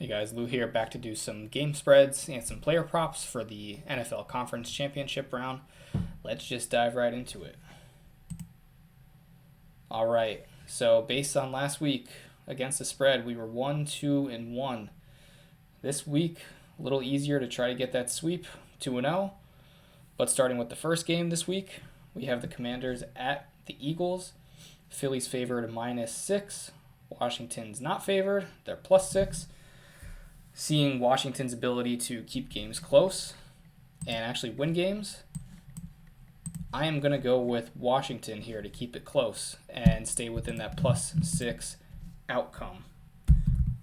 Hey guys, Lou here, back to do some game spreads and some player props for the NFL Conference Championship round. Let's just dive right into it. All right, so based on last week against the spread, we were 1-2-1. This week, a little easier to try to get that sweep, 2-0. But starting with the first game this week, we have the Commanders at the Eagles. Philly's favored -6. Washington's not favored, they're +6. Seeing Washington's ability to keep games close and actually win games, I am going to go with Washington here to keep it close and stay within that +6 outcome.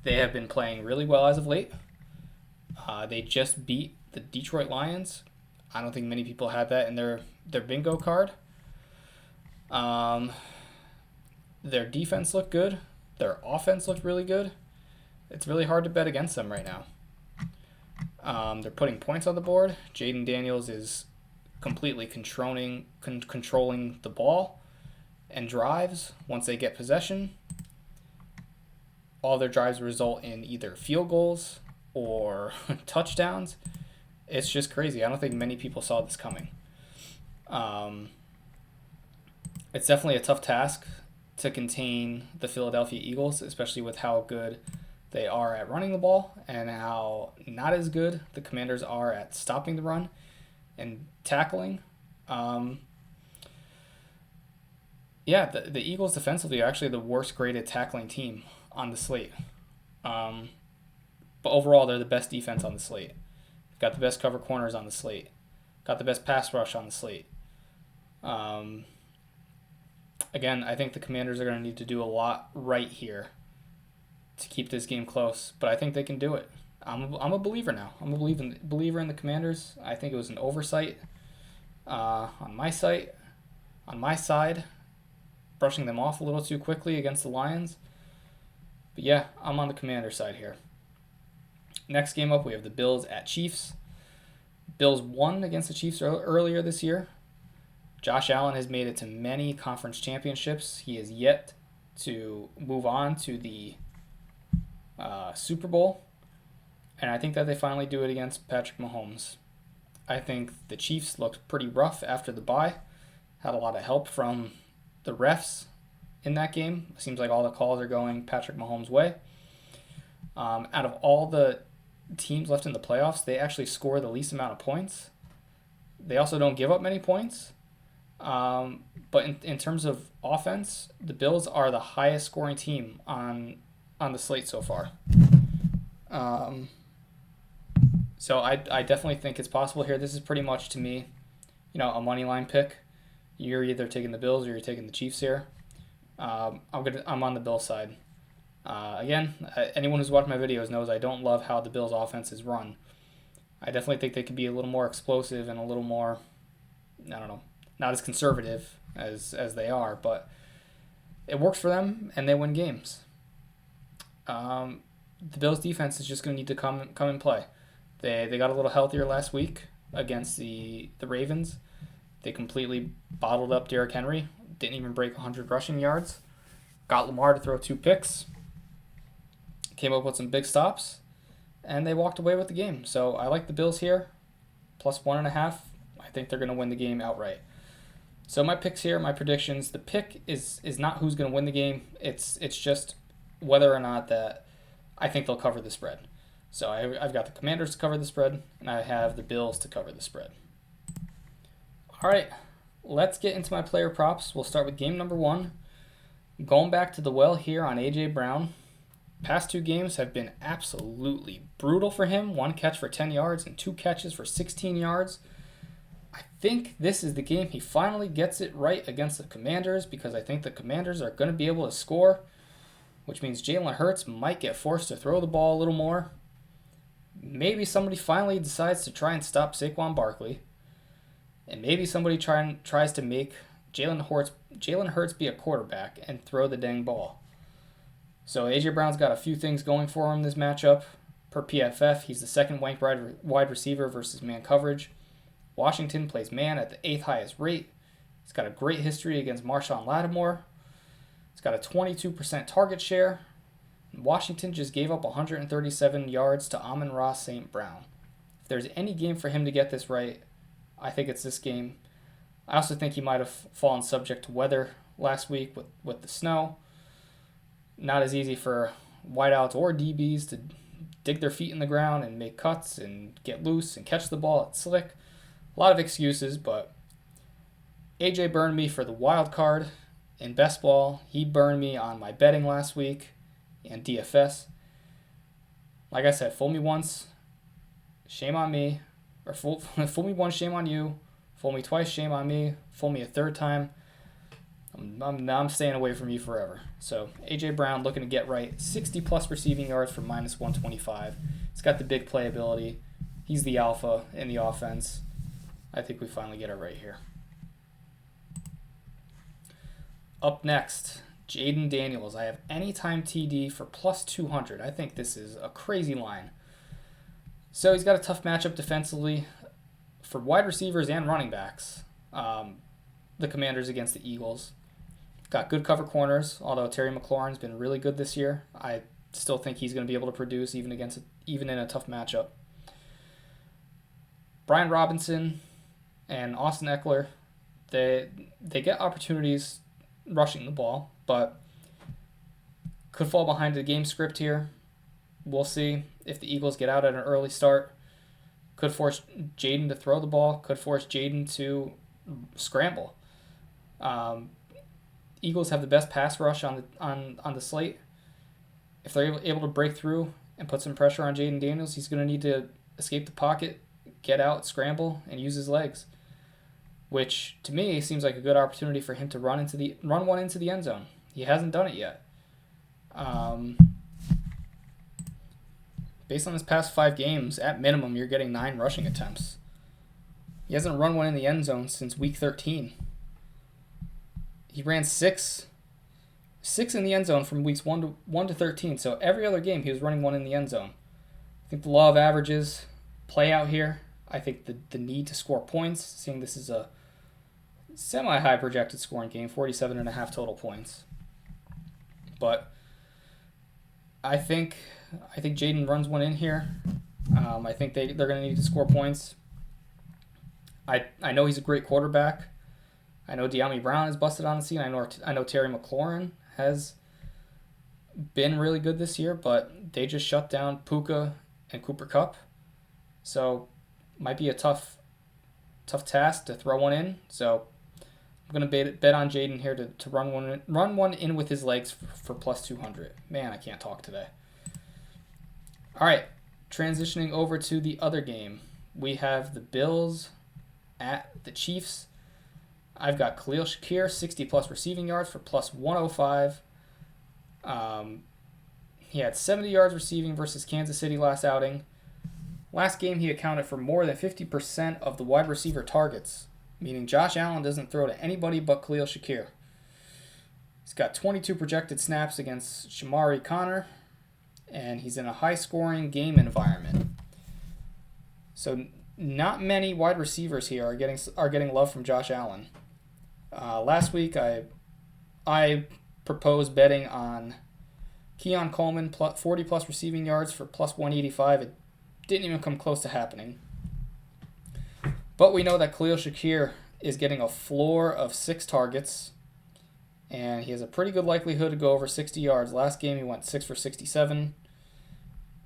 They have been playing really well as of late. They just beat the Detroit Lions. I don't think many people had that in their bingo card. Their defense looked good. Their offense looked really good. It's really hard to bet against them right now. They're putting points on the board. Jayden Daniels is completely controlling the ball and drives once they get possession. All their drives result in either field goals or touchdowns. It's just crazy. I don't think many people saw this coming. It's definitely a tough task to contain the Philadelphia Eagles, especially with how good they are at running the ball and how not as good the Commanders are at stopping the run and tackling. The Eagles defensively are actually the worst graded tackling team on the slate. But overall, they're the best defense on the slate. Got the best cover corners on the slate. Got the best pass rush on the slate. Again, I think the Commanders are going to need to do a lot right here to keep this game close, but I think they can do it. I'm a believer now. I'm a believer in the Commanders. I think it was an oversight on my side, brushing them off a little too quickly against the Lions. But yeah, I'm on the Commander side here. Next game up, we have the Bills at Chiefs. Bills won against the Chiefs earlier this year. Josh Allen has made it to many conference championships. He is yet to move on to the Super Bowl, and I think that they finally do it against Patrick Mahomes. I think the Chiefs looked pretty rough after the bye, had a lot of help from the refs in that game. It seems like all the calls are going Patrick Mahomes' way. Out of all the teams left in the playoffs, they actually score the least amount of points. They also don't give up many points. But in terms of offense, the Bills are the highest scoring team on the slate so far. So I definitely think it's possible here. This is pretty much, to me, a money line pick. You're either taking the Bills or you're taking the Chiefs here. I'm on the Bills side. Again, anyone who's watched my videos knows I don't love how the Bills offense is run. I definitely think they could be a little more explosive and a little more, I don't know, not as conservative as they are, but it works for them and they win games. The Bills defense is just going to need to come and play. They got a little healthier last week against the Ravens. They completely bottled up Derrick Henry. Didn't even break 100 rushing yards. Got Lamar to throw 2 picks. Came up with some big stops. And they walked away with the game. So I like the Bills here. +1.5. I think they're going to win the game outright. So my picks here, my predictions. The pick is not who's going to win the game. It's just whether or not that I think they'll cover the spread. So I've got the Commanders to cover the spread, and I have the Bills to cover the spread. All right, let's get into my player props. We'll start with game number 1. Going back to the well here on A.J. Brown. Past 2 games have been absolutely brutal for him. 1 catch for 10 yards and 2 catches for 16 yards. I think this is the game he finally gets it right against the Commanders, because I think the Commanders are going to be able to score, which means Jalen Hurts might get forced to throw the ball a little more. Maybe somebody finally decides to try and stop Saquon Barkley. And maybe somebody tries to make Jalen Hurts be a quarterback and throw the dang ball. So A.J. Brown's got a few things going for him this matchup. Per PFF, he's the second ranked wide receiver versus man coverage. Washington plays man at the 8th highest rate. He's got a great history against Marshawn Lattimore. He's got a 22% target share. Washington just gave up 137 yards to Amon-Ra St. Brown. If there's any game for him to get this right, I think it's this game. I also think he might have fallen subject to weather last week with the snow. Not as easy for wideouts or DBs to dig their feet in the ground and make cuts and get loose and catch the ball. It's slick. A lot of excuses, but AJ burned me for the wild card in best ball. He burned me on my betting last week and DFS. Like I said, fool me once, shame on me. Or fool me once, shame on you. Fool me twice, shame on me. Fool me a third time, I'm staying away from you forever. So A.J. Brown looking to get right. 60-plus receiving yards for minus 125. He's got the big playability. He's the alpha in the offense. I think we finally get it right here. Up next, Jayden Daniels. I have anytime TD for plus 200. I think this is a crazy line. So he's got a tough matchup defensively for wide receivers and running backs. The Commanders against the Eagles. Got good cover corners, although Terry McLaurin's been really good this year. I still think he's going to be able to produce even in a tough matchup. Brian Robinson and Austin Eckler, they get opportunities rushing the ball, but could fall behind the game script here. We'll see if the Eagles get out at an early start. Could force Jayden to throw the ball. Could force Jayden to scramble. Eagles have the best pass rush on the slate. If they're able to break through and put some pressure on Jayden Daniels, he's going to need to escape the pocket, get out, scramble, and use his legs, which to me seems like a good opportunity for him to run one into the end zone. He hasn't done it yet. Based on his past 5 games, at minimum, you're getting 9 rushing attempts. He hasn't run one in the end zone since week 13. He ran 6 in the end zone from weeks 1 to 13. So every other game, he was running one in the end zone. I think the law of averages play out here. I think the need to score points, seeing this is a semi-high projected scoring game, 47.5 total points. But I think Jayden runs one in here. I think they're going to need to score points. I know he's a great quarterback. I know De'Ami Brown is busted on the scene. I know Terry McLaurin has been really good this year, but they just shut down Puka and Cooper Kupp. So might be a tough task to throw one in. So I'm going to bet on Jayden here to run one in with his legs for plus 200. Man, I can't talk today. All right, transitioning over to the other game. We have the Bills at the Chiefs. I've got Khalil Shakir, 60-plus receiving yards for plus 105. He had 70 yards receiving versus Kansas City last outing. Last game, he accounted for more than 50% of the wide receiver targets, meaning Josh Allen doesn't throw to anybody but Khalil Shakir. He's got 22 projected snaps against Shamari Connor, and he's in a high-scoring game environment. So not many wide receivers here are getting love from Josh Allen. Last week, I proposed betting on Keon Coleman 40-plus receiving yards for plus 185. It didn't even come close to happening. But we know that Khalil Shakir is getting a floor of 6 targets, and he has a pretty good likelihood to go over 60 yards. Last game, he went 6 for 67.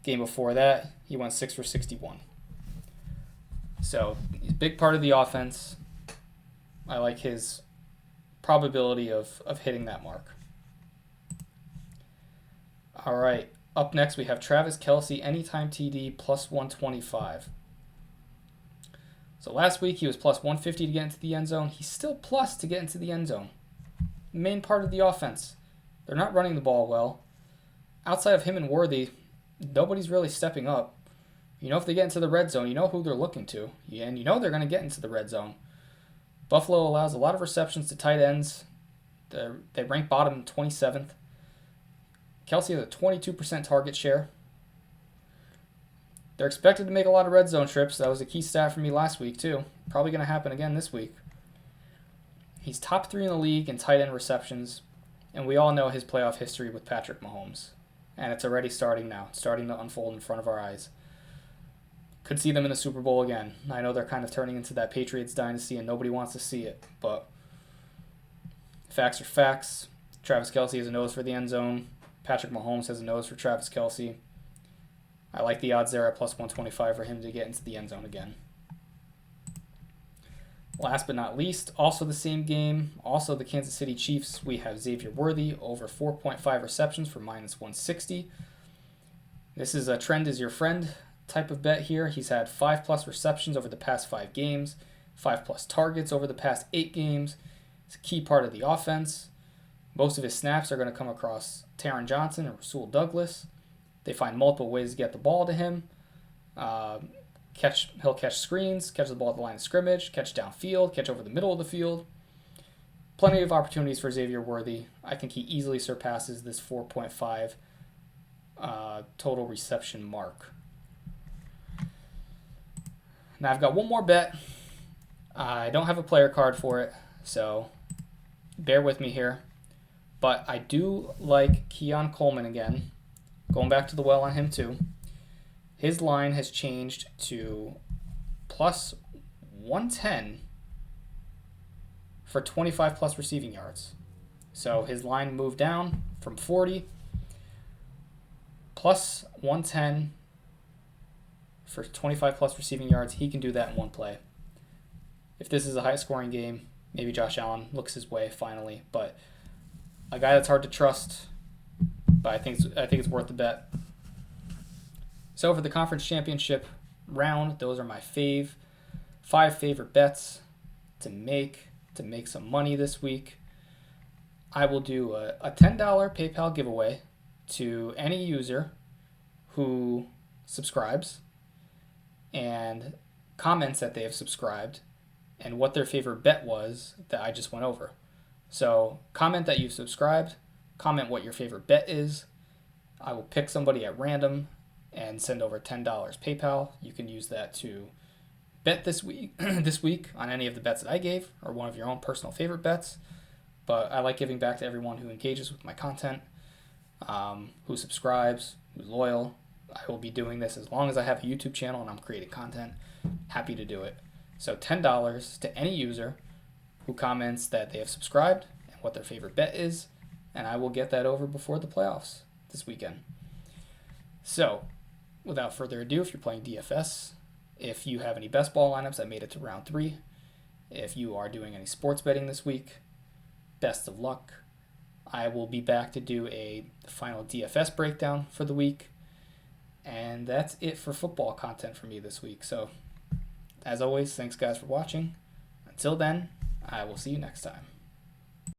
Game before that, he went 6 for 61. So he's a big part of the offense. I like his probability of hitting that mark. All right, up next we have Travis Kelce, anytime TD, plus 125. So last week he was plus 150 to get into the end zone. He's still plus to get into the end zone. Main part of the offense. They're not running the ball well. Outside of him and Worthy, nobody's really stepping up. You know, if they get into the red zone, you know who they're looking to. And you know they're going to get into the red zone. Buffalo allows a lot of receptions to tight ends. They rank bottom 27th. Kelce has a 22% target share. They're expected to make a lot of red zone trips. That was a key stat for me last week, too. Probably going to happen again this week. He's top 3 in the league in tight end receptions, and we all know his playoff history with Patrick Mahomes. and it's already starting now. It's starting to unfold in front of our eyes. Could see them in the Super Bowl again. I know they're kind of turning into that Patriots dynasty, and nobody wants to see it, but facts are facts. Travis Kelce has a nose for the end zone. Patrick Mahomes has a nose for Travis Kelce. I like the odds there at plus 125 for him to get into the end zone again. Last but not least, also the same game, also the Kansas City Chiefs, we have Xavier Worthy over 4.5 receptions for minus 160. This is a trend is your friend type of bet here. He's had 5+ receptions over the past 5 games, 5+ targets over the past 8 games. It's a key part of the offense. Most of his snaps are going to come across Taron Johnson and Rasul Douglas. They find multiple ways to get the ball to him. He'll catch screens, catch the ball at the line of scrimmage, catch downfield, catch over the middle of the field. Plenty of opportunities for Xavier Worthy. I think he easily surpasses this 4.5 total reception mark. Now I've got one more bet. I don't have a player card for it, so bear with me here. But I do like Keon Coleman again. Going back to the well on him too. His line has changed to plus 110 for 25+ receiving yards. So his line moved down from 40 plus 110 for 25+ receiving yards. He can do that in one play. If this is a high-scoring game, maybe Josh Allen looks his way finally. But a guy that's hard to trust, but I think it's worth the bet. So for the conference championship round, those are my 5 favorite bets to make some money this week. I will do a $10 PayPal giveaway to any user who subscribes and comments that they have subscribed and what their favorite bet was that I just went over. So comment that you've subscribed, comment what your favorite bet is. I will pick somebody at random and send over $10 PayPal. You can use that to bet this week on any of the bets that I gave or one of your own personal favorite bets. But I like giving back to everyone who engages with my content, who subscribes, who's loyal. I will be doing this as long as I have a YouTube channel and I'm creating content. Happy to do it. So $10 to any user who comments that they have subscribed and what their favorite bet is, and I will get that over before the playoffs this weekend. So, without further ado, if you're playing DFS, if you have any best ball lineups that made it to round 3, if you are doing any sports betting this week, best of luck. I will be back to do a final DFS breakdown for the week. And that's it for football content for me this week. So, as always, thanks guys for watching. Until then, I will see you next time.